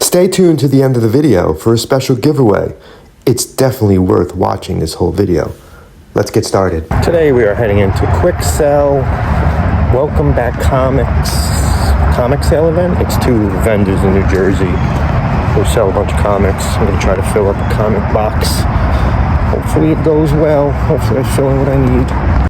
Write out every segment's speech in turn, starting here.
Stay tuned to the end of the video for a special giveaway. It's definitely worth watching this whole video. Let's get started. Today we are heading into Quick Sell Welcome Back comic sale event. It's two vendors in New Jersey who sell a bunch of comics. I'm going to try to fill up a comic box. Hopefully it goes well. Hopefully I fill in what I need.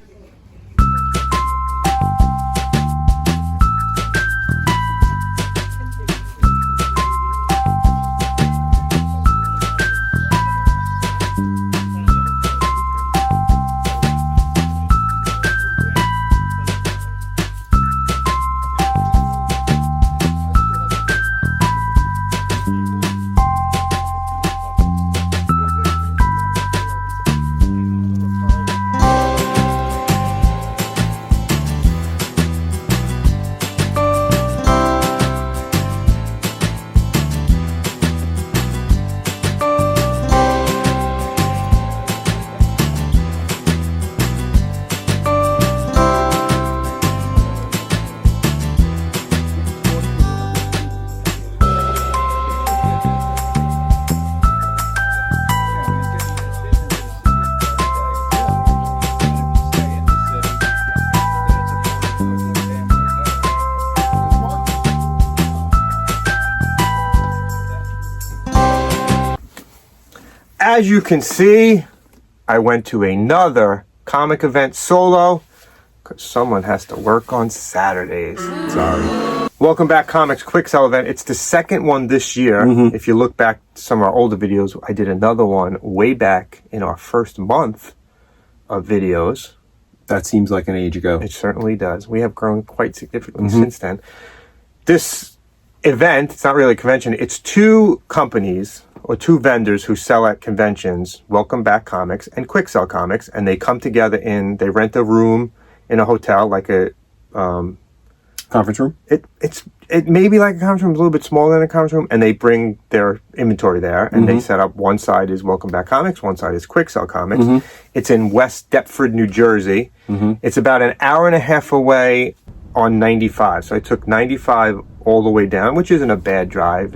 As you can see, I went to another comic event solo because someone has to work on Saturdays. Sorry. Welcome Back Comics Quick Sell event. It's the second one this year. If you look back to some of our older videos, I did another one way back in our first month of videos. That seems like an age ago. It certainly does. We have grown quite significantly since then. This event, it's not really a convention, it's two companies or two vendors who sell at conventions, Welcome Back Comics and Quick Sell Comics, and they come together they rent a room in a hotel, like a conference room. It may be like a conference room, a little bit smaller than a conference room, and they bring their inventory there, and they set up, one side is Welcome Back Comics, one side is Quick Sell Comics. It's in West Deptford, New Jersey. It's about an hour and a half away on 95. So I took 95 all the way down, which isn't a bad drive.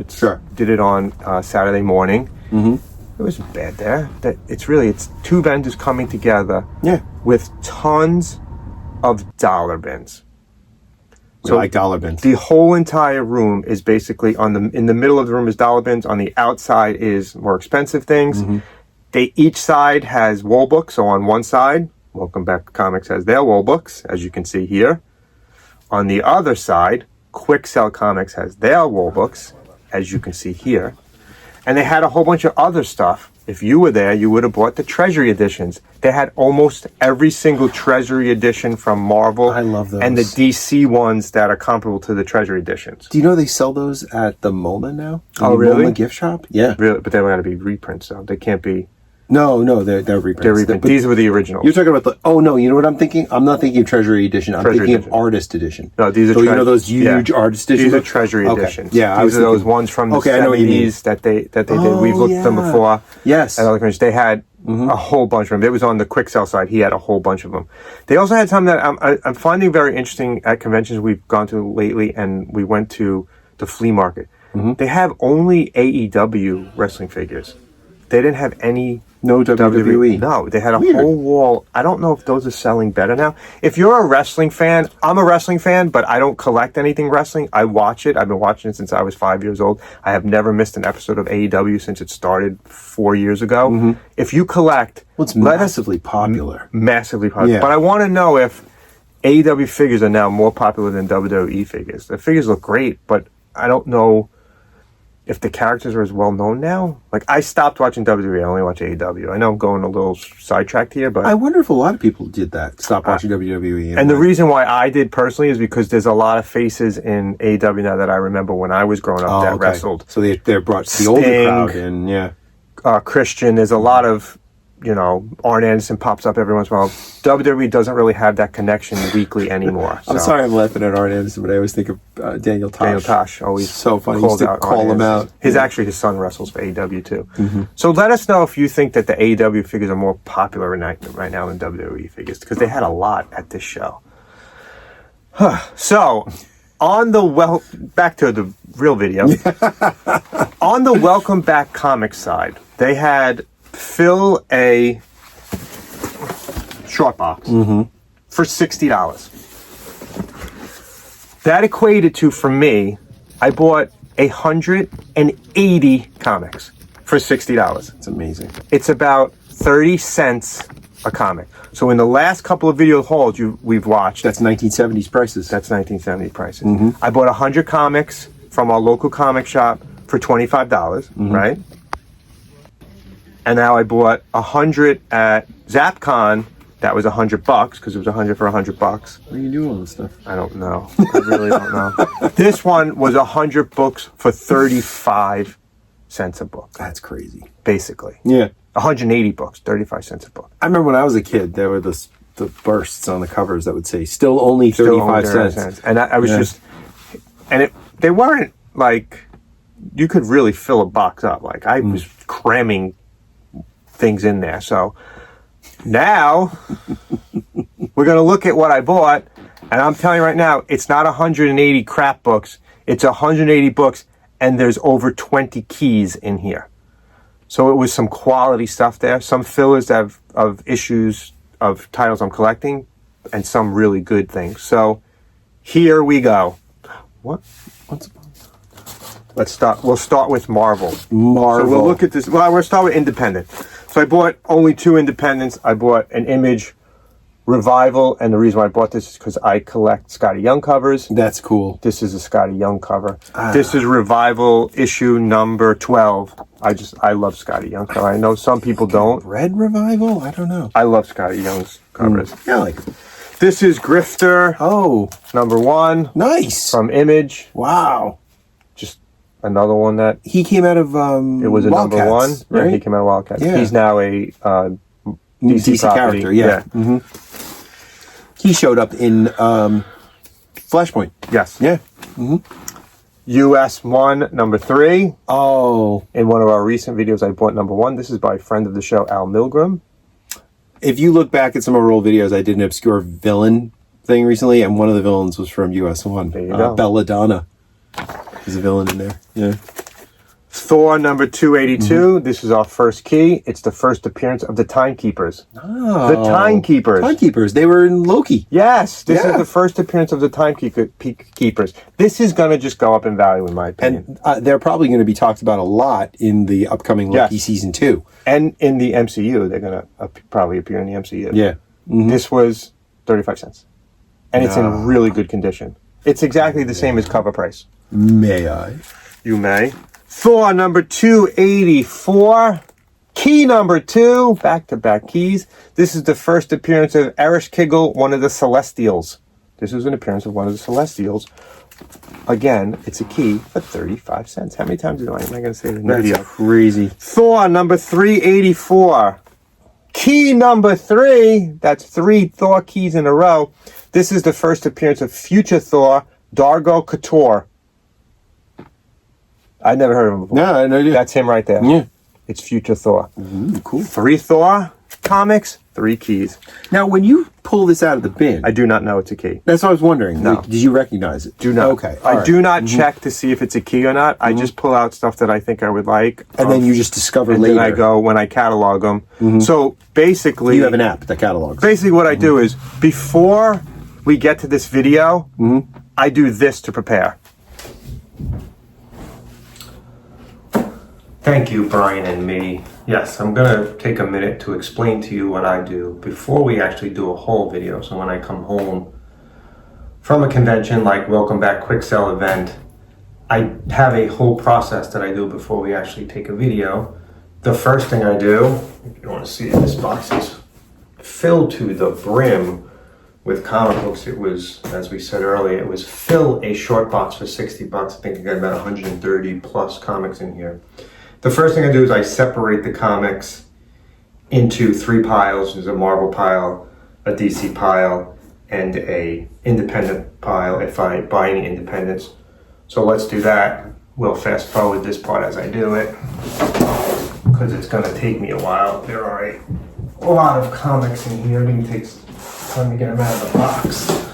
Did it on Saturday morning. It wasn't bad there. It's two vendors coming together with tons of dollar bins. So like dollar bins. The whole entire room is basically in the middle of the room is dollar bins. On the outside is more expensive things. Each side has wall books. So on one side, Welcome Back Comics has their wall books, as you can see here. On the other side, Quick Sell Comics has their wall books, as you can see here. And they had a whole bunch of other stuff. If you were there, you would have bought the Treasury editions. They had almost every single Treasury edition from Marvel. I love those. And the DC ones that are comparable to the Treasury editions. Do you know they sell those at the MoMA now? Oh, really? MoMA gift shop? Yeah. Really? But they're going to be reprints, though. They can't be... No, they're reprints. They're reprints. These were the originals. You're talking about you know what I'm thinking? I'm not thinking of Treasury Edition. I'm thinking of Artist Edition. No, these are... So you know those huge Artist Editions? These are Treasury editions. Yeah, these are those ones from the 70s that they did. We've looked at them before. Yes. At other conventions. They had a whole bunch of them. It was on the Quick Sell side. He had a whole bunch of them. They also had some that I'm finding very interesting at conventions we've gone to lately, and we went to the flea market. They have only AEW wrestling figures. They didn't have any... No WWE. No, they had a whole wall. I don't know if those are selling better now. If you're a wrestling fan, I'm a wrestling fan, but I don't collect anything wrestling. I watch it. I've been watching it since I was 5 years old. I have never missed an episode of AEW since it started 4 years ago. If you collect... Well, it's massively popular. Massively popular. Yeah. But I want to know if AEW figures are now more popular than WWE figures. The figures look great, but I don't know if the characters are as well known now. Like, I stopped watching WWE. I only watch AEW. I know I'm going a little sidetracked here, but... I wonder if a lot of people did that. Stop watching WWE. And the reason why I did personally is because there's a lot of faces in AEW now that I remember when I was growing up that wrestled. So they're brought the older crowd in, yeah. Christian, there's a lot of you know, Arn Anderson pops up every once in a while. WWE doesn't really have that connection weekly anymore. So. I'm sorry I'm laughing at Arn Anderson, but I always think of Daniel Tosh. Daniel Tosh, always so funny. He used to call him out. Actually, his son wrestles for AEW too. Mm-hmm. So let us know if you think that the AEW figures are more popular right now than WWE figures, because they had a lot at this show. So, back to the real video. On the Welcome Back comic side, they had fill a short box for $60. That equated to, for me, I bought 180 comics for $60. It's amazing. It's about 30 cents a comic. So in the last couple of video hauls we've watched, That's 1970s prices. that's 1970 prices. I bought 100 comics from our local comic shop for $25, right? And now I bought 100 at ZapCon. That was $100 because it was 100 for $100. What are you doing all this stuff? I don't know. I really don't know. This one was 100 books for 35 cents a book, That's crazy. basically. Yeah. 180 books, 35 cents a book. I remember when I was a kid, there were the bursts on the covers that would say "still only 35 cents." And I was just, and they weren't like, you could really fill a box up. Like I was cramming things in there. So now we're going to look at what I bought. And I'm telling you right now, it's not 180 crap books. It's 180 books. And there's over 20 keys in here. So it was some quality stuff there. Some fillers of issues of titles I'm collecting, and some really good things. So here we go. What's Let's start. We'll start with Marvel. So we'll look at this. Well, we'll start with independent. So I bought only 2 independents. I bought an Image Revival, and the reason why I bought this is because I collect Scotty Young covers. That's cool. This is a Scotty Young cover. This is Revival issue number 12. I love Scotty Young cover. I know some people don't. Red Revival? I don't know. I love Scotty Young's covers. Yeah, I like it. This is Grifter. Oh, number 1 nice. from Image. Wow. Just another one that He came out of it was a Wildcats, number 1. right? Yeah, he came out of Wildcats. Yeah. He's now a DC property. character, yeah. He showed up in Flashpoint. Yes. Yeah. US 1, number 3. Oh. In one of our recent videos, I bought number 1. This is by a friend of the show, Al Milgram. If you look back at some of our old videos, I did an obscure villain thing recently, and one of the villains was from US 1. There you go. Belladonna is a villain in there. Yeah. Thor number 282. This is our first key. It's the first appearance of the Timekeepers. Oh. The Timekeepers. Timekeepers. They were in Loki. Yes, this Yeah. is the first appearance of the Timekeepers. This is going to just go up in value, in my opinion. And they're probably going to be talked about a lot in the upcoming Loki season 2. And in the MCU, they're going to probably appear in the MCU. Yeah. This was 35 cents. And it's in really good condition. It's exactly the same as cover price. May I? You may. Thor number 284. Key number 2. Back-to-back keys. This is the first appearance of Erich Kigel, one of the Celestials. This is an appearance of one of the Celestials. Again, it's a key for 35 cents. How many times am I going to say this in the video? That's crazy. Thor number 384. Key number 3. That's 3 Thor keys in a row. This is the first appearance of future Thor, Dargo Couture. I'd never heard of him before. No, I know you. That's him right there. Yeah. It's future Thor. Cool. 3 Thor comics, 3 keys. Now, when you pull this out of the bin, I do not know it's a key. that's what I was wondering. No. Like, did you recognize it? Do not. Okay. I do not check to see if it's a key or not. I just pull out stuff that I think I would like. And then you just discover and later. then I go when I catalog them. So basically, You have an app that catalogs. basically what I do is before we get to this video, I do this to prepare. Thank you, Brian and me. Yes, I'm going to take a minute to explain to you what I do before we actually do a whole video. So when I come home from a convention like Welcome Back Quick Sell event, I have a whole process that I do before we actually take a video. The first thing I do, if you want to see it, this box is filled to the brim with comic books. It was, as we said earlier, it was fill a short box for $60. I think I got about 130 plus comics in here. The first thing I do is I separate the comics into 3 piles. There's a Marvel pile, a DC pile, and a independent pile if I buy any independents. So let's do that. We'll fast forward this part as I do it because it's going to take me a while. There are a lot of comics in here. It even takes time to get them out of the box.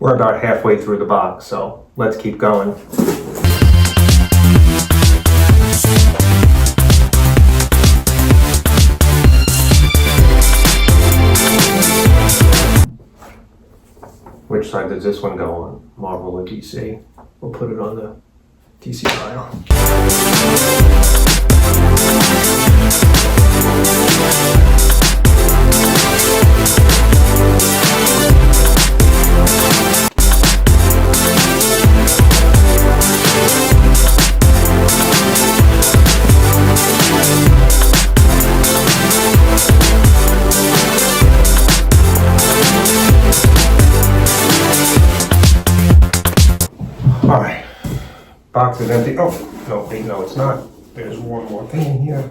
We're about halfway through the box, so let's keep going. Which side does this one go on? Marvel or DC? We'll put it on the DC pile. All right, box is empty. Oh, no, wait, no, it's not. There's one more thing in here.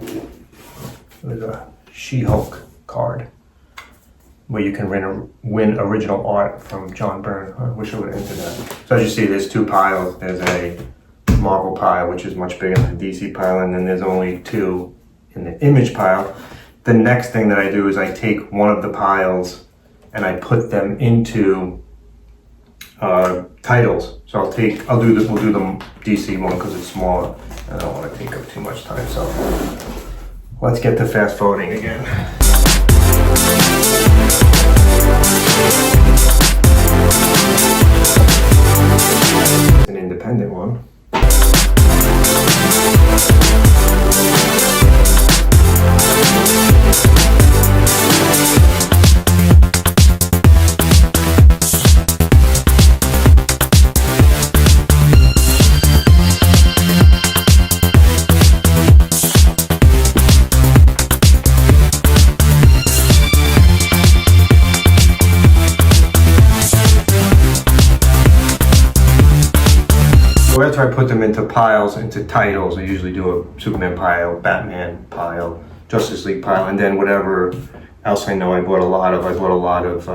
There's a She-Hulk card where you can win original art from John Byrne. I wish I would have entered that. So as you see, there's two piles. There's a Marvel pile, which is much bigger than the DC pile, and then there's only two in the Image pile. The next thing that I do is I take one of the piles and I put them into titles. So we'll do the DC one because it's smaller. I don't want to take up too much time. So let's get to fast forwarding again. It's an independent one. So after I put them into piles, into titles, I usually do a Superman pile, Batman pile, Justice League pile, and then whatever else I know I bought a lot of. I bought a lot of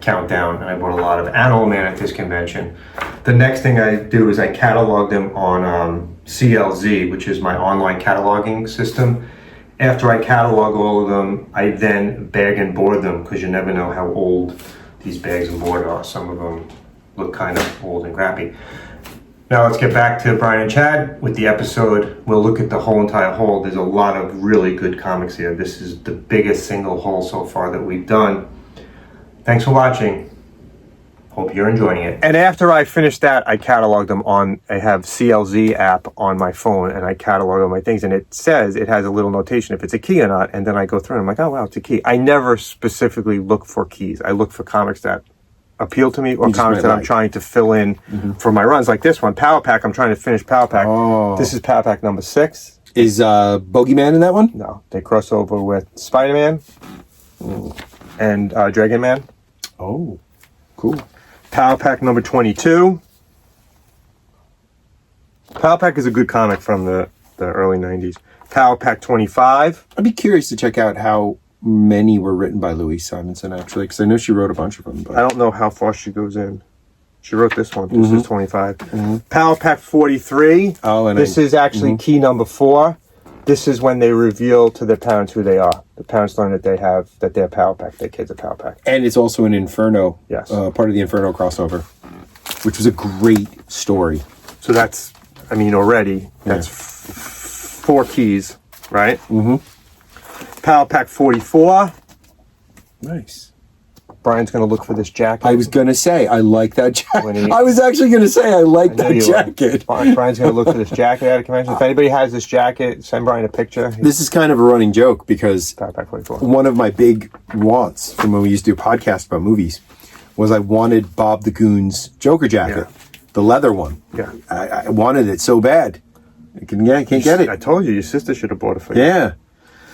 Countdown, and I bought a lot of Animal Man at this convention. The next thing I do is I catalog them on CLZ, which is my online cataloging system. After I catalog all of them, I then bag and board them, because you never know how old these bags and board are. Some of them look kind of old and crappy. Now let's get back to Brian and Chad with the episode. We'll look at the whole entire haul. There's a lot of really good comics here. This is the biggest single haul so far that we've done. Thanks for watching. Hope you're enjoying it. And after I finish that, I catalog them on, I have CLZ app on my phone, and I catalog all my things, and it says, it has a little notation if it's a key or not, and then I go through and I'm like, oh wow, it's a key. I never specifically look for keys. I look for comics that appeal to me, or comics that I'm trying to fill in for my runs, like this one, Power Pack. I'm trying to finish Power Pack. Oh. This is Power Pack number 6. Is Bogeyman in that one? No, they cross over with Spider-Man and Dragon Man. Oh, cool. Power Pack number 22. Power Pack is a good comic from the early 90s. Power Pack 25. I'd be curious to check out how many were written by Louise Simonson, actually, because I know she wrote a bunch of them. But I don't know how far she goes in. She wrote this one. This is 25. Power Pack 43. Oh, and this is actually key number 4. This is when they reveal to their parents who they are. The parents learn that they're Power Pack. Their kids are Power Pack. And it's also an Inferno. Yes. Part of the Inferno crossover, which was a great story. So that's, already, that's 4 keys, right? Power Pack 44. Nice. Brian's going to look for this jacket. I was going to say, I like that jacket. I was actually going to say, I like that jacket. Brian's going to look for this jacket at a convention. If anybody has this jacket, send Brian a picture. This is kind of a running joke, because Power Pack 44. One of my big wants from when we used to do a podcast about movies was I wanted Bob the Goon's Joker jacket, the leather one. Yeah. I wanted it so bad. I can't get it. I told you, your sister should have bought it for you. Yeah.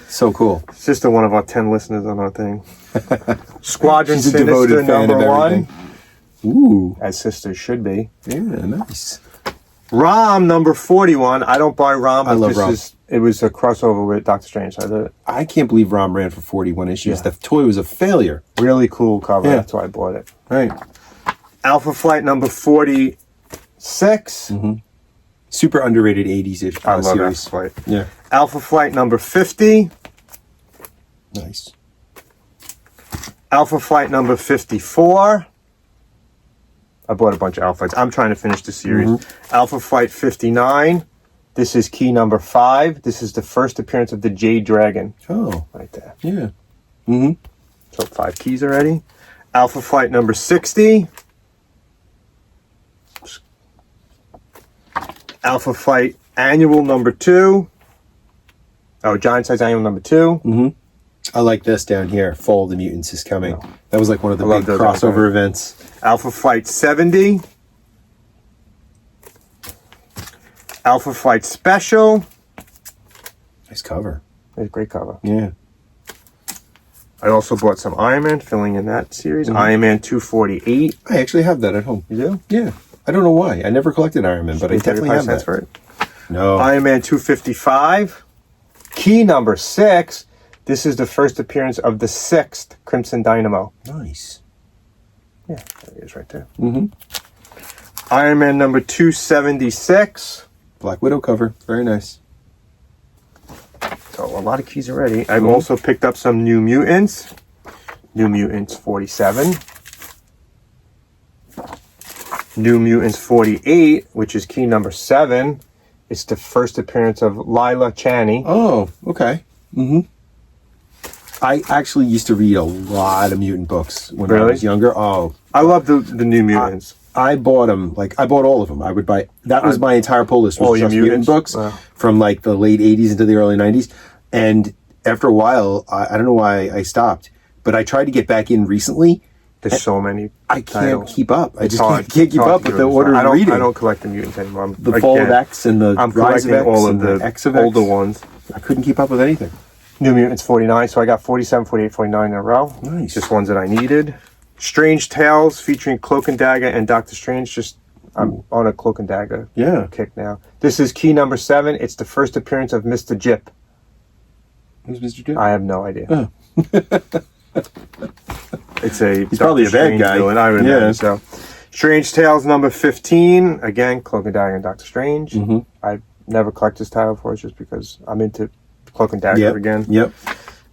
So cool. Sister, one of our 10 listeners on our thing. Squadron She's a Sinister devoted fan number of 1. everything. Ooh. As sisters should be. Yeah, nice. Rom number 41. I don't buy Rom, but I love Rom. It was a crossover with Doctor Strange. So I did it. I can't believe Rom ran for 41 issues. Yeah. The toy was a failure. Really cool cover. Yeah. That's why I bought it. Right. Alpha Flight number 46. Super underrated 80s ish I love series. Alpha Flight. Yeah. Alpha Flight number 50. Nice. Alpha Flight number 54. I bought a bunch of Alpha Flights. I'm trying to finish the series. Alpha Flight 59. This is key number 5. This is the first appearance of the Jade Dragon. Oh, Right there. yeah. So 5 keys already. Alpha Flight number 60. Alpha Flight Annual number 2. Oh, Giant Size Annual number 2. I like this down here. Fall of the Mutants is coming. That was like one of the love big those crossover events. Alpha Flight 70. Alpha Flight Special. Nice cover. It's a great cover. Yeah. I also bought some Iron Man, filling in that series. Iron Man 248. I actually have that at home. You do? Yeah. I don't know why. I never collected Iron Man, but I definitely have that. For it. No. Iron Man 255. Key number 6. This is the first appearance of the 6th Crimson Dynamo. Nice. Yeah, there it is right there. Iron Man number 276. Black Widow cover. Very nice. So a lot of keys already. I've also picked up some New Mutants. New Mutants 47. New Mutants 48, which is key number 7. It's the first appearance of Lila Chaney. Oh, okay. I actually used to read a lot of mutant books when I was younger. Oh, I love the New Mutants. I bought them. Like, I bought all of them. I would buy. That was my entire pull list. all Was your just mutant mutants? books from like the late '80s into the early '90s. And after a while, I don't know why I stopped, but I tried to get back in recently. There's so many. I can't titles. keep up. I It's just hard. can't keep It's hard up to with do the it. order of reading. I don't collect the mutants anymore. The Fall of X and the I'm Rise of collecting X all of and the X of X. older ones. I couldn't keep up with anything. New Mutants 49, so I got 47, 48, 49 in a row. Nice. Just ones that I needed. Strange Tales featuring Cloak and Dagger and Doctor Strange. I'm on a Cloak and Dagger kick now. This is key number 7. It's the first appearance of Mr. Jip. Who's Mr. Jip? I have no idea. Oh. He's probably a bad guy. Villain. I would know. So, Strange Tales number 15. Again, Cloak and Dagger and Doctor Strange. I've never collected this title before, just because I'm into Cloak and Dagger again. Yep.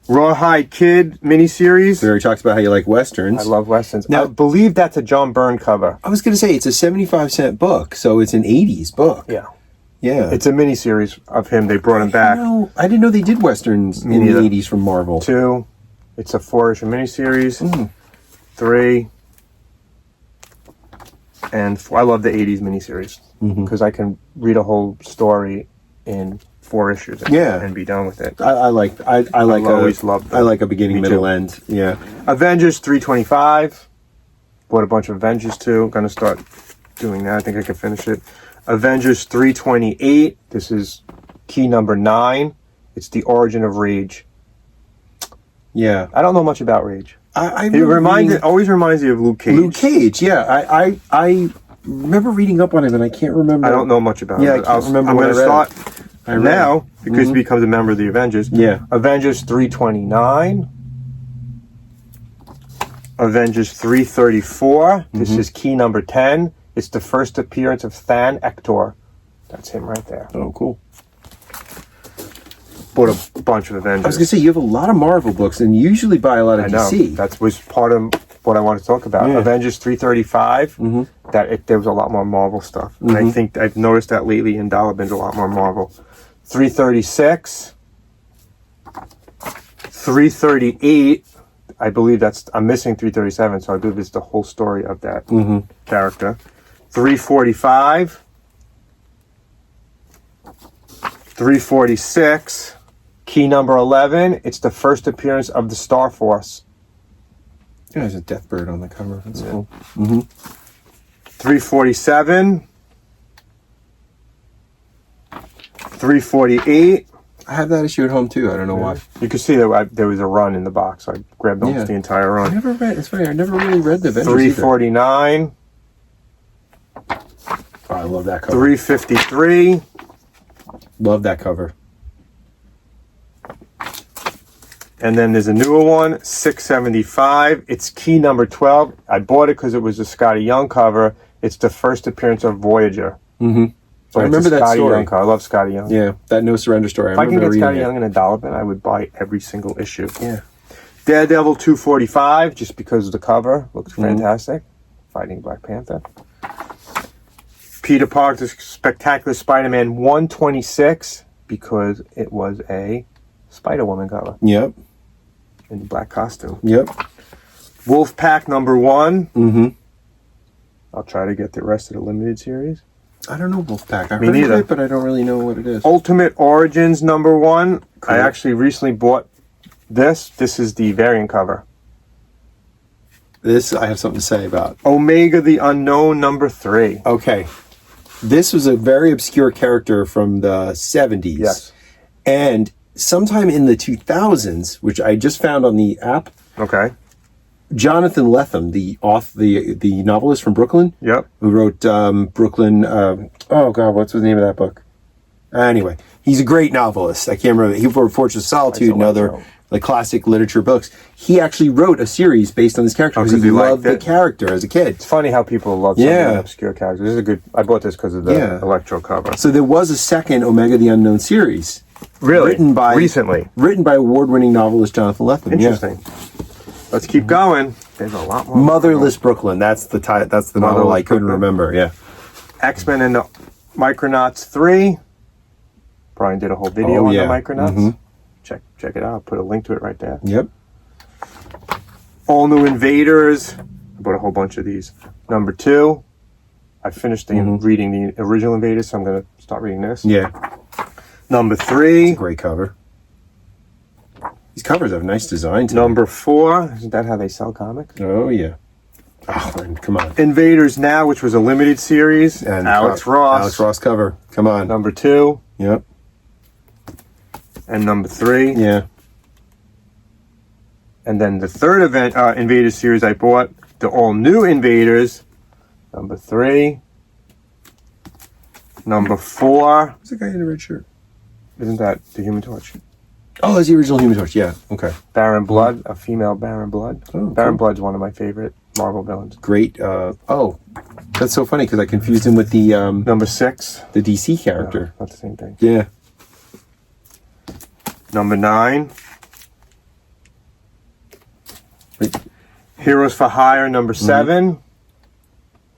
Rawhide Kid miniseries. We already talked about how you like westerns. I love westerns. Now- I believe that's a John Byrne cover. I was going to say, it's a 75-cent book, so it's an 80s book. Yeah. Yeah. It's a miniseries of him. They brought him back. No, I didn't know they did westerns in the neither. 80s from Marvel. 2. It's a 4-issue miniseries. 3. And 4. I love the 80s miniseries because I can read a whole story in 4 issues and be done with it. I like always loved I like a beginning, Me middle, too. end. Yeah. Avengers 325. Bought a bunch of Avengers too. Gonna start doing that. I think I can finish it. Avengers 328. This is key number 9. It's the origin of Rage. Yeah. I don't know much about Rage. I It always reminds you of Luke Cage. Luke Cage, yeah. I remember reading up on him, and I can't remember. I don't know much about Yeah, it. I can't remember I'm what going I to read. start I read. now because he becomes a member of the Avengers. Yeah. Avengers 329. Avengers 334. This is key number 10. It's the first appearance of Than Ector. That's him right there. Oh, cool. Bought a bunch of Avengers. I was going to say, you have a lot of Marvel books, and you usually buy a lot of I know. DC. That was part of what I wanted to talk about. Yeah. Avengers 335. There was a lot more Marvel stuff. And I think I've noticed that lately in Dollar Bin's a lot more Marvel. 336. 338. I believe I'm missing 337, so I believe it's the whole story of that character. 345. 346. Key number 11. It's the first appearance of the Star Force. Yeah, there's a death bird on the cover. That's cool. 347. 348. I have that issue at home, too. I don't know why. You can see that there was a run in the box. So I grabbed almost the entire I run. never read. It's funny. I never really read the Avengers 349. Oh, I love that cover. 353. Love that cover. And then there's a newer one, 675. It's key number 12. I bought it because it was a Scotty Young cover. It's the first appearance of Voyager. So I remember that Scotty story. Young cover. I love Scotty Young. Yeah, that No Surrender story. If I can remember get Scotty reading Young in a dollar bin, I would buy every single issue. Yeah. Daredevil 245, just because of the cover. Looks fantastic. fighting Black Panther. Peter Parker's Spectacular Spider-Man 126, because it was a Spider-Woman cover Yep. in the black costume. Yep. Wolfpack #1. Mm-hmm. I'll try to get the rest of the limited series. I don't know Wolfpack. I Me heard of neither. it, but I don't really know what it is. Ultimate Origins #1. Cool. I actually recently bought this. This is the variant cover. This I have something to say about. Omega the Unknown #3. Okay. This was a very obscure character from the 70s. Yes. And sometime in the 2000s, which I just found on the app, Okay. Jonathan Lethem, the novelist from Brooklyn, Yep. who wrote Brooklyn. Oh God, what's the name of that book? Anyway, he's a great novelist. I can't remember. He wrote Fortress of Solitude and other like classic literature books. He actually wrote a series based on this character because he loved the character as a kid. It's funny how people love some of the obscure characters. This is a good. I bought this because of the Electro cover. So there was a second Omega the Unknown series. Really? Recently. Written by award-winning novelist Jonathan Lethem. Interesting. Let's keep going. There's a lot more. Motherless Brooklyn. That's the That's the novel I couldn't remember. Yeah. X-Men and the Micronauts 3. Brian did a whole video on the Micronauts. Mm-hmm. Check it out. I'll put a link to it right there. Yep. All New Invaders. I bought a whole bunch of these. #2. I finished reading the original Invaders, so I'm going to start reading this. Yeah. #3. Great cover. These covers have nice design to #4. Isn't that how they sell comics? them. Oh, yeah. Oh, man, come on. Invaders Now, which was a limited series. And Alex Ross. Alex Ross cover. Come on. #2. Yep. And #3. Yeah. And then the third Invaders series I bought, the All New Invaders. #3. #4. Who's the guy in the red shirt? Isn't that the Human Torch? Oh, that's the original Human Torch. Yeah. Okay. Baron Blood, a female Baron Blood. Oh, Baron cool. Blood's one of my favorite Marvel villains. Great. That's so funny because I confused him with the #6. the DC character. No, not the same thing. Yeah. #9. Wait. Heroes for Hire #7.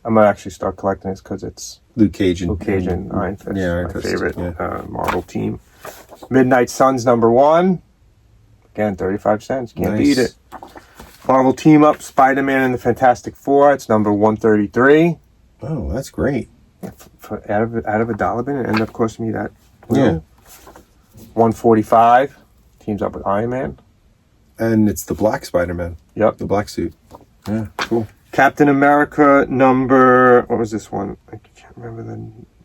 I might actually start collecting this because it's Luke Cage and Luke Cage and Iron Fist, Yeah, Iron my Fist, favorite yeah. Marvel team. Midnight Suns #1. Again, 35 cents. Can't Nice. beat it. Marvel Team Up, Spider-Man and the Fantastic Four. It's #133. Oh, that's great. Out of a dollar bin, it ended up costing me that. Yeah. 145. Teams up with Iron Man. And it's the black Spider-Man, Yep. the black suit. Yeah, cool. Captain America what was this one? I can't remember the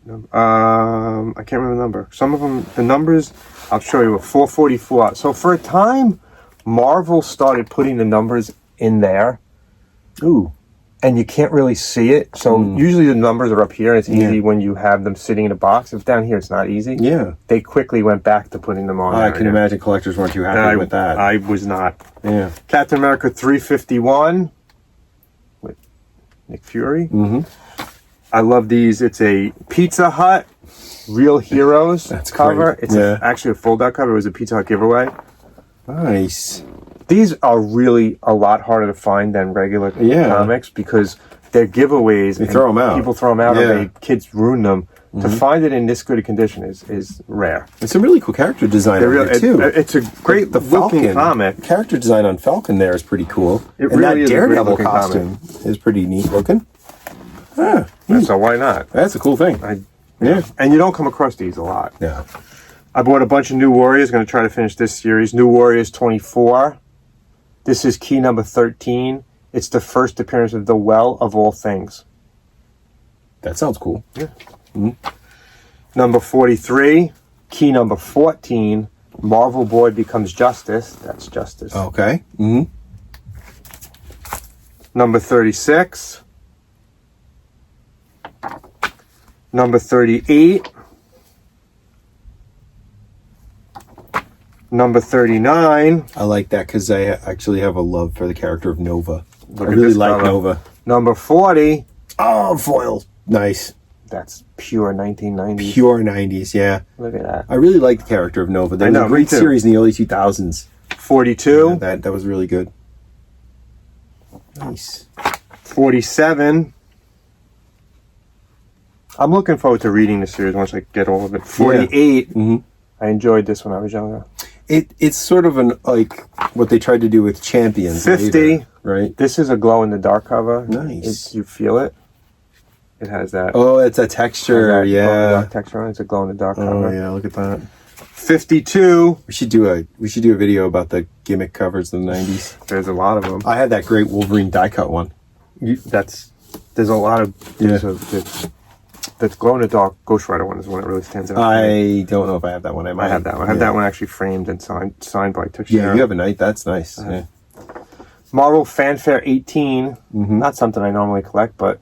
number. I can't remember the number. Some of them, the numbers, I'll show you, 444. So for a time, Marvel started putting the numbers in there, Ooh. and you can't really see it. So usually the numbers are up here, and it's easy Yeah. when you have them sitting in a box. If down here, it's not easy. Yeah. They quickly went back to putting them on I there can again. imagine collectors weren't too happy with that. I was not. Yeah. Captain America 351 with Nick Fury. Mm-hmm. I love these. It's a Pizza Hut Real Heroes That's cover. great. It's actually a fold-out cover. It was a Pizza Hut giveaway. Nice. These are really a lot harder to find than regular comics because they're giveaways. They throw 'em out. People throw them out, Yeah. or kids ruin them. To find it in this good a condition is rare. It's a really cool character design on here, too. It's a great The looking Falcon comic. character design on Falcon there is pretty cool. It and really that is a great Daredevil looking costume is pretty neat looking. Ah, So why not? that's a cool thing. Yeah. And you don't come across these a lot. Yeah. I bought a bunch of New Warriors. Going to try to finish this series. New Warriors 24. This is key number 13. It's the first appearance of the Well of All Things. That sounds cool. Number 43. Key number 14. Marvel Boy becomes Justice. That's Justice. Okay. Mm-hmm. Number 36. Number 38. Number 39. I like that because I actually have a love for the character of Nova. Look I at really this like cover. Nova. Number 40. Oh, foil. Nice. That's pure 1990s. Pure 90s, yeah. Look at that. I really like the character of Nova. There I was know, a me great too. series in the early 2000s. 42. That was really good. Nice. 47. I'm looking forward to reading the series once I get all of it. 48. I enjoyed this when I was younger. It's sort of an like what they tried to do with Champions. 50. Later, right? This is a glow in the dark cover. Nice. You feel it. It has that. Oh, it's a texture. Glow in the Yeah. dark texture on it. It's a glow in the dark cover. Oh yeah. Look at that. 52. We should do a video about the gimmick covers in the 90s. There's a lot of them. I had that great Wolverine die cut one. There's a lot of things that glow in the dark Ghost Rider one is the one that really stands out. I don't know if I have that one. I have that one. I have that one actually framed and signed by Teixeira. Yeah, you have a night. That's nice. Yeah. Marvel Fanfare 18. Not something I normally collect, but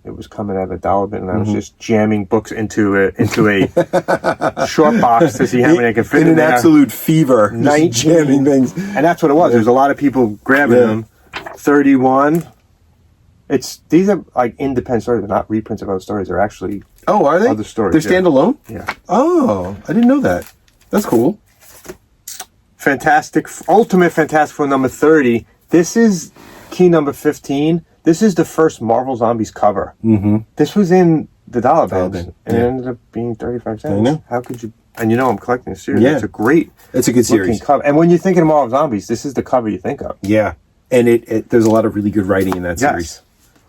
it was coming out of a dollar bin, and I was just jamming books into a short box to see how many I could fit in an there. absolute fever. 19 Just jamming things. And that's what it was. There's a lot of people grabbing them. 31. These are like independent stories. They're not reprints of other stories. They're actually Are they? other stories. They're standalone? Yeah. Oh, I didn't know that. That's cool. Ultimate Fantastic Four number 30. This is key number 15. This is the first Marvel Zombies cover. This was in the dollar bins, and it ended up being 35 cents. I know. How could you? And I'm collecting a series. Yeah. It's a great, It's a good looking series. cover. And when you're thinking of Marvel Zombies, this is the cover you think of. Yeah. And it there's a lot of really good writing in that series.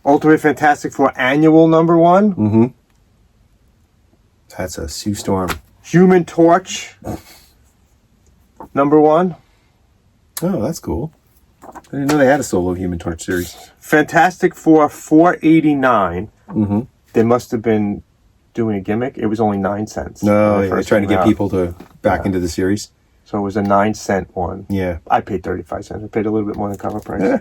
Ultimate Fantastic Four annual number 1. That's a Sue Storm. Human Torch number 1. Oh, that's cool. I didn't know they had a solo Human Torch series. Fantastic Four 489. They must have been doing a gimmick. It was only 9 cents. No, when it they're first trying to came get out. people to back into the series. So it was a 9-cent one. Yeah. I paid 35 cents. I paid a little bit more than cover price.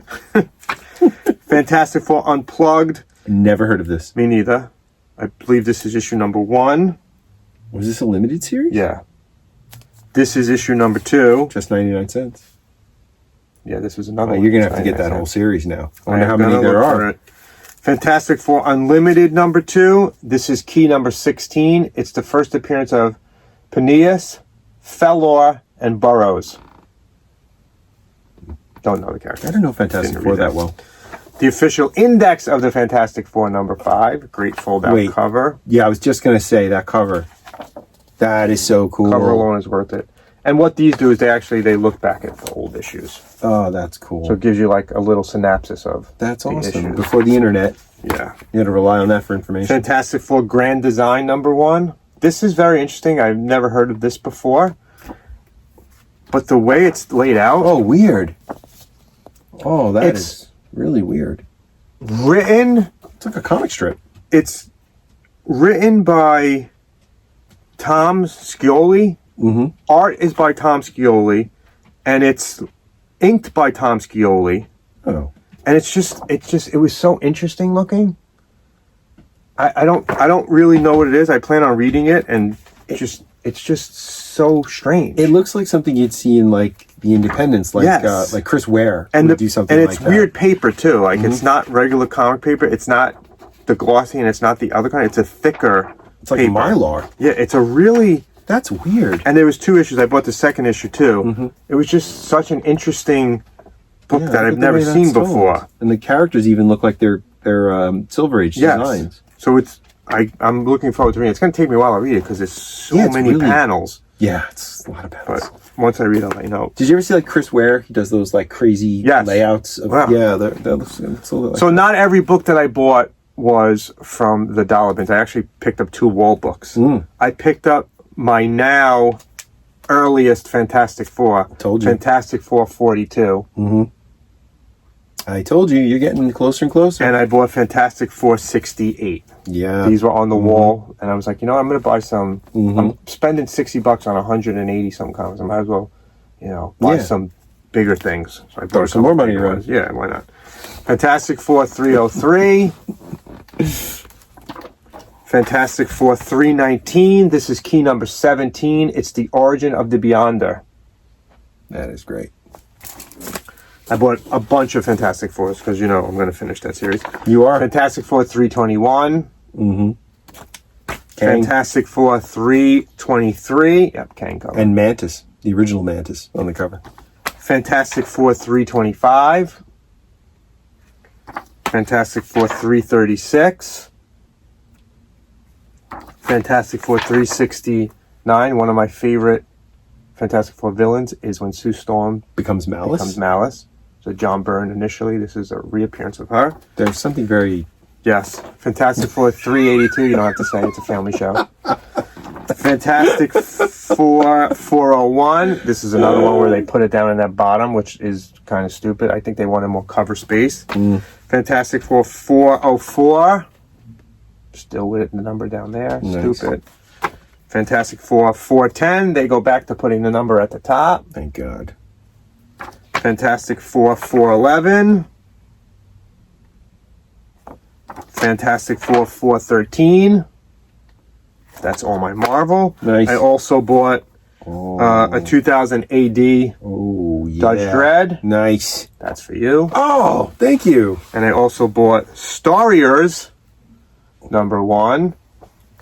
Fantastic Four Unplugged. Never heard of this. Me neither. I believe this is issue number 1. Was this a limited series? Yeah. This is issue number 2. Just 99 cents. Yeah, this was another Oh, one. you're going to have to get 99 that whole cents. series now. I I wonder am how many gonna there look for are. it. Fantastic Four Unlimited number 2. This is key number 16. It's the first appearance of Peneus, Fellor, and Burroughs. Don't know the character. I don't know Fantastic Didn't Four read that that. well. The official index of the Fantastic Four number 5. Great fold-out Wait. cover. Yeah, I was just going to say that cover. That is so cool. Cover alone is worth it. And what these do is they look back at the old issues. Oh, that's cool. So it gives you like a little synopsis of That's the awesome. issues. Before the internet, Yeah. you had to rely on that for information. Fantastic Four Grand Design number 1. This is very interesting. I've never heard of this before. But the way it's laid out, Oh, weird. Oh, that It's- is really weird. written, It's like a comic strip. it's written by Tom Scioli. Art is by Tom Scioli, and it's inked by Tom Scioli. Oh. And it was so interesting looking. I don't really know what it is. I plan on reading it, and it's just so strange. It looks like something you'd see in like the Independents, like Chris Ware and would do something and like it's that. weird paper too. Like it's not regular comic paper. It's not the glossy, and it's not the other kind. It's a thicker. It's like paper. Mylar. Yeah, it's a really. That's weird. And there was 2 issues. I bought the second issue too. It was just such an interesting book Yeah, that look I've at the never way that's seen told. before. And the characters even look like they're Silver Age Yes. designs. So I'm looking forward to reading it. It's going to take me a while to read it because there's so Yeah, it's many really- panels. Yeah, it's a lot of panels. But once I read it, I'll let you know. Did you ever see like Chris Ware? He does those like crazy Yes. layouts. Of, Wow. Yeah, that looks it's a little like So not every book that I bought was from the dollar bins. I actually picked up 2 wall books. I picked up my now earliest Fantastic Four. Told you. Fantastic Four 42. I told you, you're getting closer and closer. And I bought Fantastic Four 68. yeah. These were on the wall, and I was like, I'm going to buy some. I'm spending $60 on 180 some comics. I might as well, buy Yeah. some bigger things. So I bought Throw a some couple more money bigger around. ones. Yeah, why not? Fantastic Four 303. Fantastic Four 319. This is key number 17. It's the origin of the Beyonder. That is great. I bought a bunch of Fantastic Fours because I'm going to finish that series. You are. Fantastic Four 321. Kang. Fantastic Four 323. Yep, Kang cover. And Mantis, the original Mantis on the cover. Fantastic Four 325. Fantastic Four 336. Fantastic Four 369. One of my favorite Fantastic Four villains is when Sue Storm Becomes Malice. So John Byrne initially. This is a reappearance of her. There's something very... Yes. Fantastic Four 382. You don't have to say. It's a family show. Fantastic Four 401. This is another one where they put it down in that bottom, which is kind of stupid. I think they wanted more cover space. Fantastic Four 404. Still with the number down there. Nice. Stupid. Fantastic Four 410. They go back to putting the number at the top. Thank God. Fantastic Four 411. Fantastic Four 413. That's all my Marvel. Nice. I also bought a 2000 AD Judge Dredd. Nice. That's for you. Oh, thank you. And I also bought Starriors, number 1.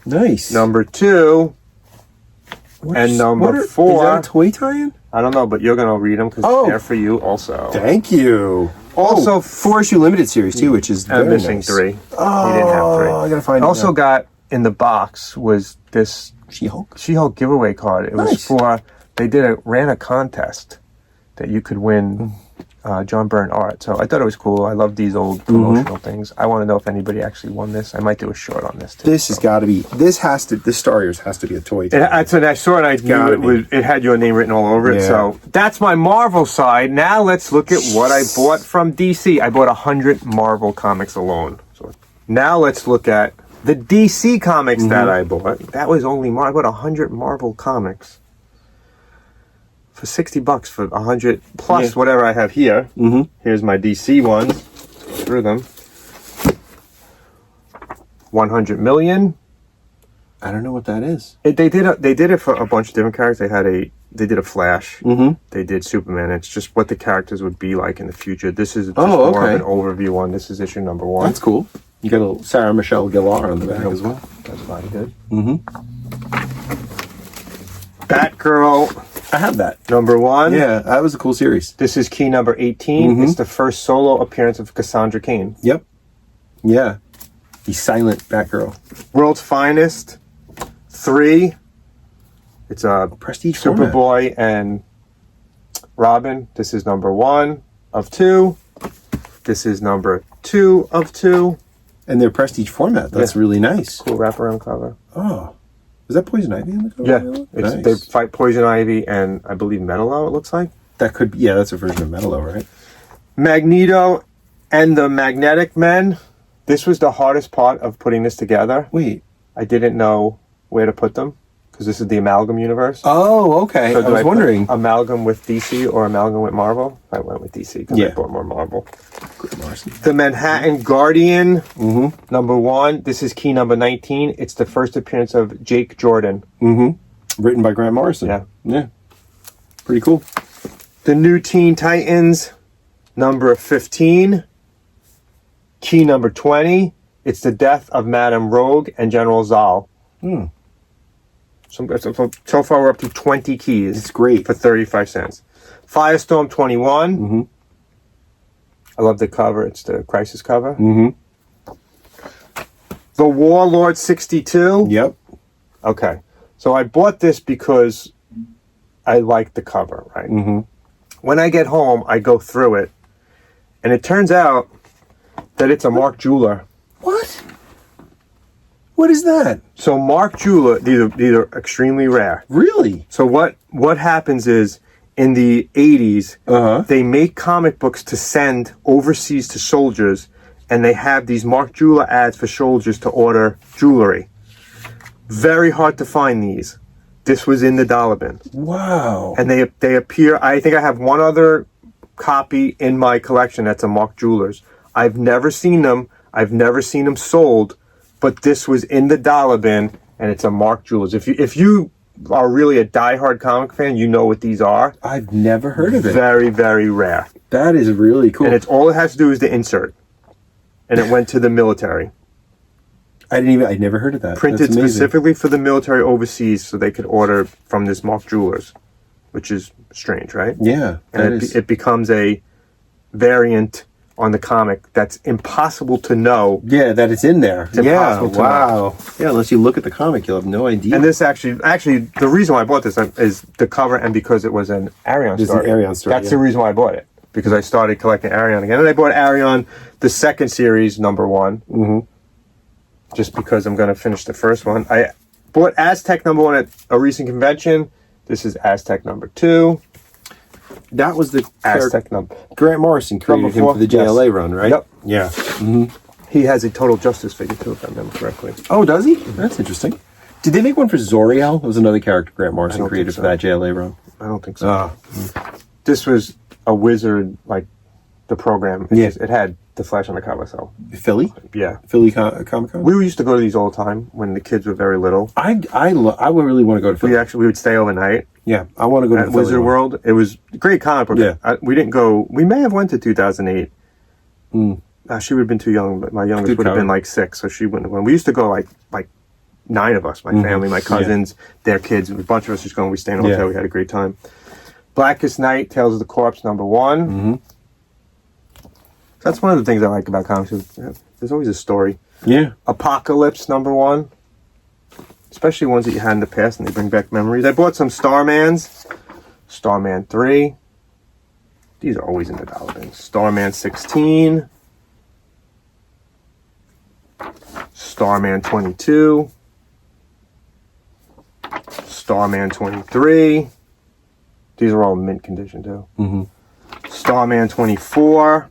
Nice. Number 2. And number 4. Is that a toy tie-in? I don't know, but you're going to read them because they're for you also. Thank you. Also, 4 issue limited series too, which is very missing nice. 3. Oh, you didn't have 3. I gotta find it. Also got in the box was this She-Hulk giveaway card. It was for ran a contest that you could win John Byrne art. So I thought it was cool. I love these old promotional things. I want to know if anybody actually won this. I might do a short on this too. This has got to be. This Starriors has to be a toy. That's what I saw, and I knew it had your name written all over it. So that's my Marvel side. Now let's look at what I bought from DC. I bought 100 Marvel comics alone. So now let's look at the DC comics that I bought. That was only I bought 100 Marvel comics for $60 for 100 plus whatever I have here. Here's my DC ones. Through them. 100 million. I don't know what that is. They did it for a bunch of different characters. They did a Flash. They did Superman. It's just what the characters would be like in the future. This is just more of an overview one. This is issue number 1. That's cool. You got a Sarah Michelle Gellar on the back as well. That's mighty good. Batgirl. I have that. Number 1. Yeah, that was a cool series. This is key number 18. It's the first solo appearance of Cassandra Cain. Yep. Yeah. The silent Batgirl. World's Finest. 3. It's a prestige Superboy and Robin. This is number 1 of 2. This is number 2 of 2. And their prestige format. That's really nice. Cool wraparound cover. Oh. Is that Poison Ivy in the cover? Yeah. Nice. They fight Poison Ivy and I believe Metallo, it looks like. That could be, that's a version of Metallo, right? Magneto and the Magnetic Men. This was the hardest part of putting this together. Wait. I didn't know where to put them because this is the Amalgam universe. Oh, okay. So I was wondering. Amalgam with DC or Amalgam with Marvel? I went with DC because I bought more Marvel. The Manhattan Guardian, number 1. This is key number 19. It's the first appearance of Jake Jordan. Written by Grant Morrison. Yeah. Pretty cool. The New Teen Titans, number 15. Key number 20. It's the death of Madame Rogue and General Zal. So far we're up to 20 keys. It's great. For 35 cents. Firestorm 21. I love the cover. It's the Crisis cover. The Warlord 62. Yep. Okay. So I bought this because I like the cover, right? When I get home, I go through it. And it turns out that it's a Mark Jeweler. What? What is that? So Mark Jeweler, these are extremely rare. Really? So what happens is in the 80s, they make comic books to send overseas to soldiers, and they have these Mark Jeweler ads for soldiers to order jewelry. Very hard to find these. This was in the dollar bin. Wow. And they appear, I think I have one other copy in my collection that's a Mark Jewelers. I've never seen them. I've never seen them sold. But this was in the dollar bin, and it's a Mark Jewelers. If you are really a diehard comic fan, you know what these are. I've never heard of it. Very, very rare. That is really cool. And it's all it has to do is the insert. And it went to the military. I'd never heard of that. Printed specifically for the military overseas so they could order from this Mark Jewelers, which is strange, right? Yeah. And it becomes a variant on the comic that's impossible to know. Yeah, that it's in there. It's impossible to wow. Yeah, unless you look at the comic, you'll have no idea. And this actually, the reason why I bought this is the cover and because it was an Arion It's story. an Arion story, That's yeah. the reason why I bought it. Because I started collecting Arion again. And I bought Arion, the second series, number 1. Mm-hmm. Just because I'm going to finish the first one. I bought Aztec number 1 at a recent convention. This is Aztec number 2. That was the Aztec number. Grant Morrison created Number him 4, for the JLA run, right? Yep. Yeah. He has a Total Justice figure too, if I remember correctly. Oh, does he? That's interesting. Did they make one for Zoriel? It was another character Grant I Morrison don't created think for so. that JLA run. I don't think so. Oh. This was a wizard, like the program. Yeah. It had the Flash on the cover, so Philly? yeah. Philly Comic Con? We used to go to these all the time when the kids were very little. I would really want to go to Philly. We would stay overnight Yeah, I want to go to at Philly Wizard one. World. It was a great comic book. Yeah. We didn't go. We may have went to 2008. She would have been too young, but my youngest Good would have cover. been like 6, so she wouldn't have went. We used to go like 9 of us, my family, my cousins, their kids, a bunch of us just going. We stayed in a hotel. Yeah. We had a great time. Blackest Night, Tales of the Corpse, number 1. That's one of the things I like about comics. There's always a story. Yeah. Apocalypse, number 1. Especially ones that you had in the past and they bring back memories. I bought some Starmans. Starman 3. These are always in the dollar bins. Starman 16. Starman 22. Starman 23. These are all mint condition too. Starman 24.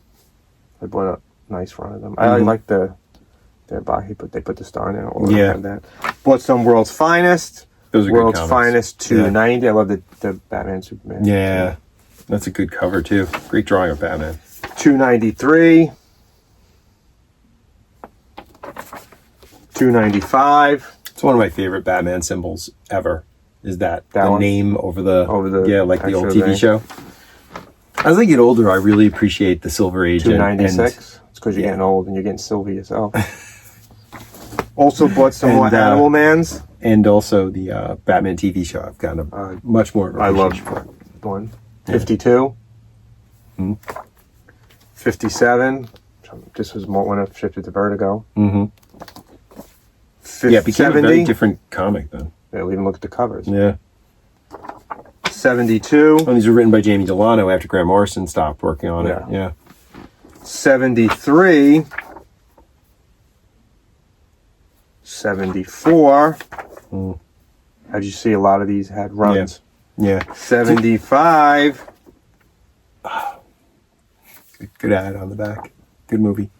I bought a nice run of them. I like their body, but they put the star in there. Or Yeah. had that. Bought some World's Finest. Those are good World's comics. Finest 290. I love the Batman Superman. Yeah. That's a good cover, too. Great drawing of Batman. 293. 295. It's one of my favorite Batman symbols ever. Is that That the one? name over the like the old actual TV name. show? As I get older, I really appreciate the Silver Age. 296. It's because you're getting old and you're getting silver yourself. Also bought some more And, Animal Mans. and also the Batman TV show. I've gotten a much more. I love appreciation for. one. 52. 57. This was more when I shifted to Vertigo. Yeah, it became a 70. very different comic then. They'll even look at the covers. Yeah. 72. And these were written by Jamie Delano after Grant Morrison stopped working on it. Yeah. Yeah. 73. 74. How'd you see a lot of these had runs? Yeah. 75. Good ad on the back. Good movie.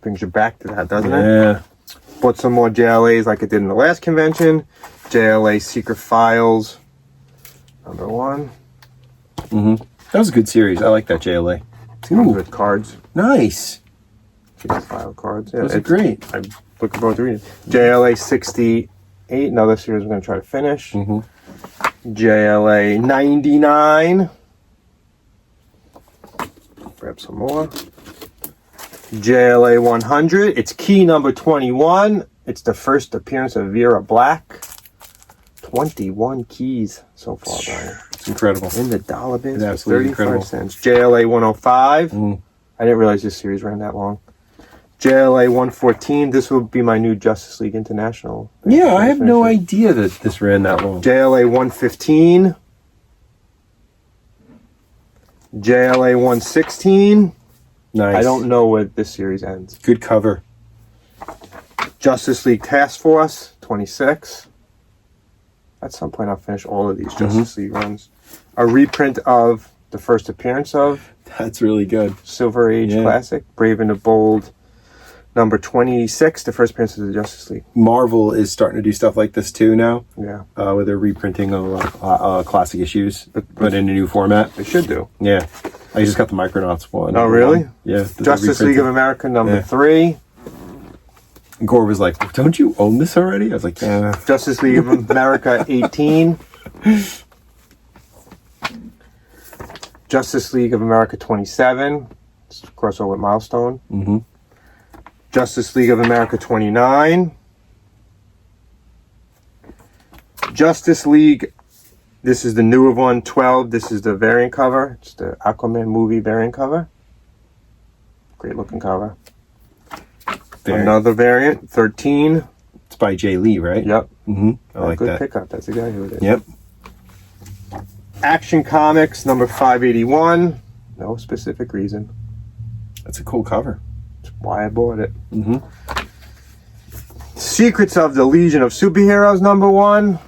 Brings you back to that, doesn't it? Yeah. Bought some more JLAs like I did in the last convention. JLA Secret Files. Number 1. That was a good series. I like that JLA. Comes with cards. Nice. Secret File cards. Yeah, Those are great. I'm looking forward to reading. JLA 68. Another series I'm going to try to finish. JLA 99. Grab some more. JLA 100. It's key number 21. It's the first appearance of Vera Black. 21 keys so far, Brian. It's incredible. In the dollar bins It's for absolutely 35 incredible. cents. JLA 105. I didn't realize this series ran that long. JLA 114. This will be my new Justice League International. Yeah, I have no Finish it. idea that this ran that long. JLA 115. JLA 116. Nice. I don't know where this series ends. Good cover. Justice League Task Force 26. At some point, I'll finish all of these Justice League runs. A reprint of the first appearance of That's really good. Silver Age Yeah. Classic, Brave and the Bold, number 26, the first appearance of the Justice League. Marvel is starting to do stuff like this too now, Yeah, where they're reprinting a lot of classic issues, but in a new format. they should do. Yeah. I just got the Micronauts one. Oh, really? Yeah. Justice League of America, number Yeah. 3. Gore was like, "Don't you own this already?" I was like, "Yeah." Justice League of America 18. Justice League of America 27. It's a crossover with Milestone. Justice League of America 29. Justice League, this is the newer one, 12. This is the variant cover. It's the Aquaman movie variant cover. Great looking cover. Variant. Another variant, 13. It's by Jay Lee, right? Yep. Mm-hmm. I like Good that. pickup. That's exactly who it is. Yep. Action Comics number 581. No specific reason. That's a cool cover. That's why I bought it. Mm-hmm. Secrets of the Legion of Superheroes number 1.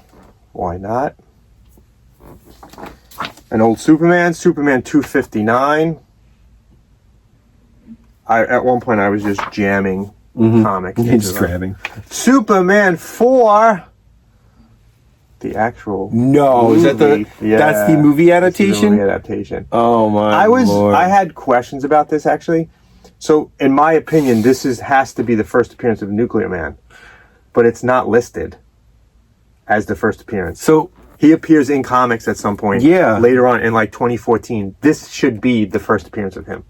Why not? An old Superman 259. At one point I was just jamming comics. into Just them. grabbing. Superman 4. The actual No, is that the? movie. Yeah, That's the movie that's the adaptation. movie adaptation. Oh my Lord. I had questions about this actually. So in my opinion, this has to be the first appearance of Nuclear Man, but it's not listed as the first appearance. So He appears in comics at some point. Yeah. Later on in like 2014. This should be the first appearance of him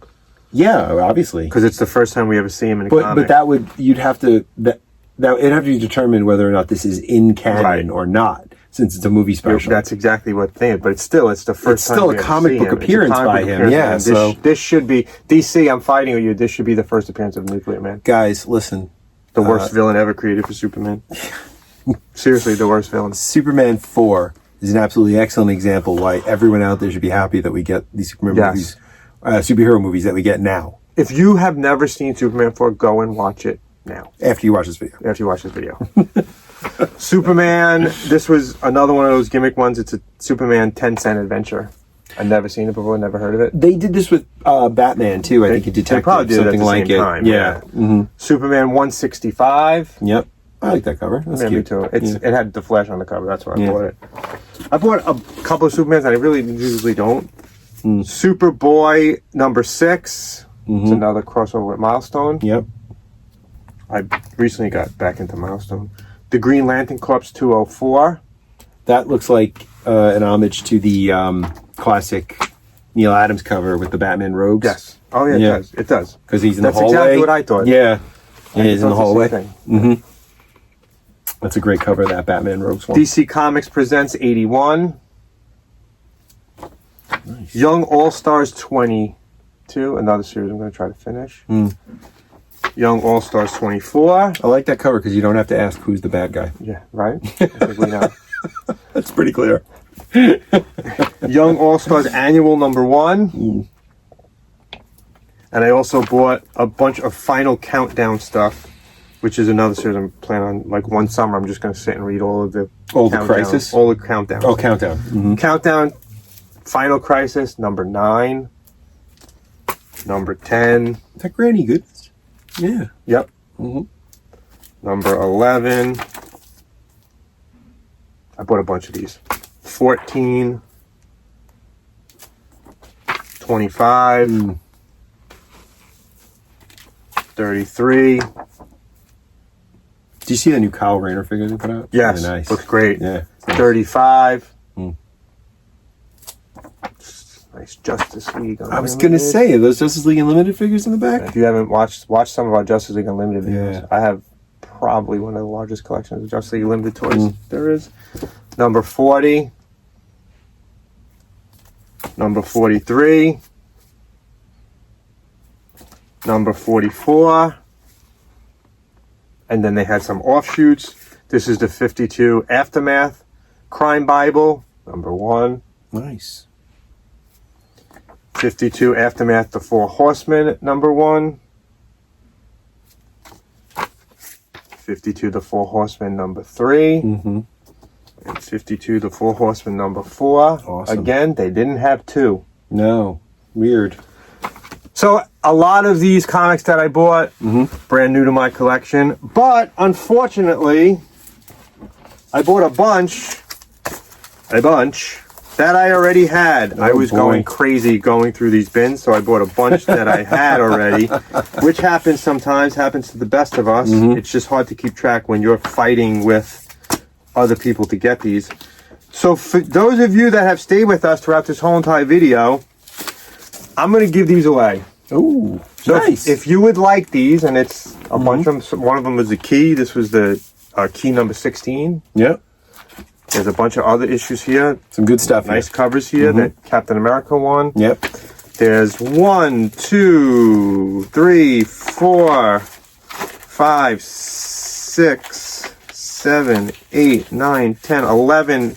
yeah, obviously. because it's the first time we ever see him in a But comic. that would you'd have to that it'd have to be determined whether or not this is in canon Right. or not, since it's a movie special. That's exactly what the thing is, but it's the first It's time still we a ever comic see book him. It's a appearance comic by book him, appearance yeah, by him. so- This should be DC. I'm fighting with you. This should be the first appearance of Nuclear Man. Guys, listen. The worst villain ever created for Superman. Seriously, the worst villain. Superman 4 is an absolutely excellent example why everyone out there should be happy that we get these Superman Yes. movies, superhero movies that we get now. If you have never seen Superman 4, go and watch it now. After you watch this video. After you watch this video. Superman, this was another one of those gimmick ones. It's a Superman 10-cent adventure. I've never seen it before, never heard of it. They did this with Batman too. I think it They detected probably did it at something the like same it. time. Yeah. Mm-hmm. Superman 165. Yep. I like that cover. That's Yeah, me cute. too. It had the Flash on the cover. That's why I Yeah. bought it. I bought a couple of Supermans, and I really usually don't. Mm. Superboy number 6. It's another crossover with Milestone. Yep. I recently got back into Milestone. The Green Lantern Corps 204. That looks like an homage to the classic Neil Adams cover with the Batman robes. Yes. Oh yeah, Yeah. it does. It does. Because he's in That's the hallway. exactly what I thought. Yeah. Yeah, he's in the It's the hallway. same thing. That's a great cover, that Batman robes one. DC Comics presents 81. Nice. Young All Stars 22. Another series I'm going to try to finish. Young All Stars 24. I like that cover because you don't have to ask who's the bad guy. Yeah, right? I think we know. That's pretty clear. Young All Stars Annual number 1. And I also bought a bunch of Final Countdown stuff, which is another series I'm planning on. Like one summer, I'm just going to sit and read all of the All the countdowns, Crisis? all the countdowns. Oh, Countdown. Mm-hmm. Countdown, Final Crisis number 9, number 10. Is that Granny good? Yeah. Yep. Mhm. Number 11. I bought a bunch of these. 14. 25. 33. Do you see the new Kyle Rayner figure they put out? Yes. Really nice. Looks great. Yeah. 35. Mm. Nice Justice League. I was going to say, are those Justice League Unlimited figures in the back? If you haven't watched some of our Justice League Unlimited videos, Yeah. I have probably one of the largest collections of Justice League Unlimited toys there is. Number 40. Number 43. Number 44. And then they had some offshoots. This is the 52 Aftermath Crime Bible, number 1. Nice. 52 Aftermath The Four Horsemen, number 1. 52 The Four Horsemen, number 3. Mm-hmm. And 52 The Four Horsemen, number 4. Awesome. Again, they didn't have 2. No. Weird. So a lot of these comics that I bought, brand new to my collection. But unfortunately, I bought a bunch that I already had. I was boy. going crazy going through these bins, so I bought a bunch that I had already, which happens to the best of us. It's just hard to keep track when you're fighting with other people to get these. So for those of you that have stayed with us throughout this whole entire video, I'm going to give these away. Ooh, So nice. if you would like these, and it's a bunch of them, one of them was the key. This was the key number 16. Yep. There's a bunch of other issues here. Some good stuff Nice here. covers here that Captain America won. Yep. There's 1, 2, 3, 4, 5, 6, 7, 8, 9, 10, 11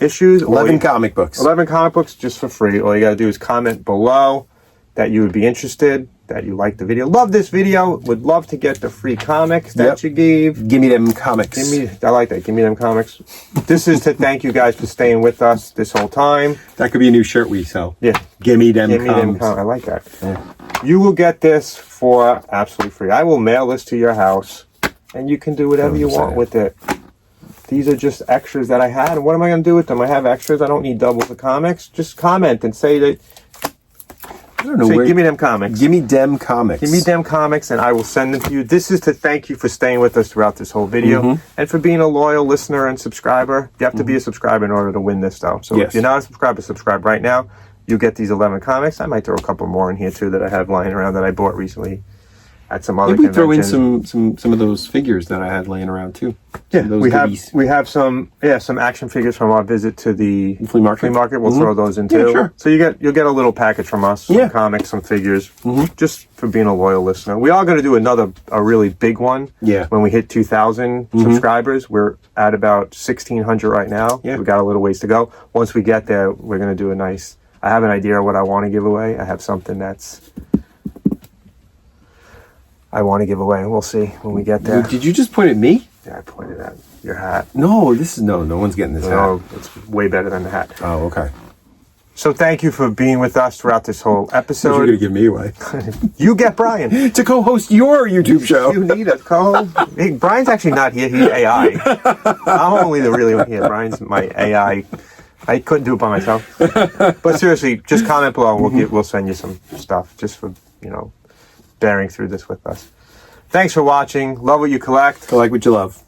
issues. 11 comic books. 11 comic books just for free. All you got to do is comment below that you would be interested, that you like the video. Love this video. Would love to get the free comics that you gave. Give me them comics. I like that. Give me them comics. This is to thank you guys for staying with us this whole time. That could be a new shirt we sell. Yeah. Give me them comics. I like that. Yeah. You will get this for absolutely free. I will mail this to your house, and you can do whatever you want with it. These are just extras that I had, and what am I going to do with them? I have extras. I don't need double the comics. Just comment and say that. I don't know. Give me them comics. Give me them comics. Give me them comics, and I will send them to you. This is to thank you for staying with us throughout this whole video, and for being a loyal listener and subscriber. You have to be a subscriber in order to win this, though. So if you're not a subscriber, subscribe right now. You get these 11 comics. I might throw a couple more in here too that I have lying around that I bought recently at some other Maybe conventions. throw in some of those figures that I had laying around too. Yeah, we have some action figures from our visit to the flea market. We'll throw those in too. Yeah, sure. So you'll get a little package from us, some comics, some figures, just for being a loyal listener. We are going to do a really big one. Yeah. When we hit 2,000 subscribers, we're at about 1,600 right now. Yeah. We got a little ways to go. Once we get there, we're going to do a nice. I have an idea of what I want to give away. I have something I want to give away, and we'll see when we get there. Did you just point at me? Yeah, I pointed at your hat. No, no one's getting this hat. No, it's way better than the hat. Oh, okay. So thank you for being with us throughout this whole episode. You're going to give me away. You get Brian. To co-host your YouTube show. You need a co-host. Hey, Brian's actually not here. He's AI. I'm only the really one here. Brian's my AI. I couldn't do it by myself. But seriously, just comment below and we'll send you some stuff just for, bearing through this with us. Thanks for watching. Love what you collect. Collect what you love.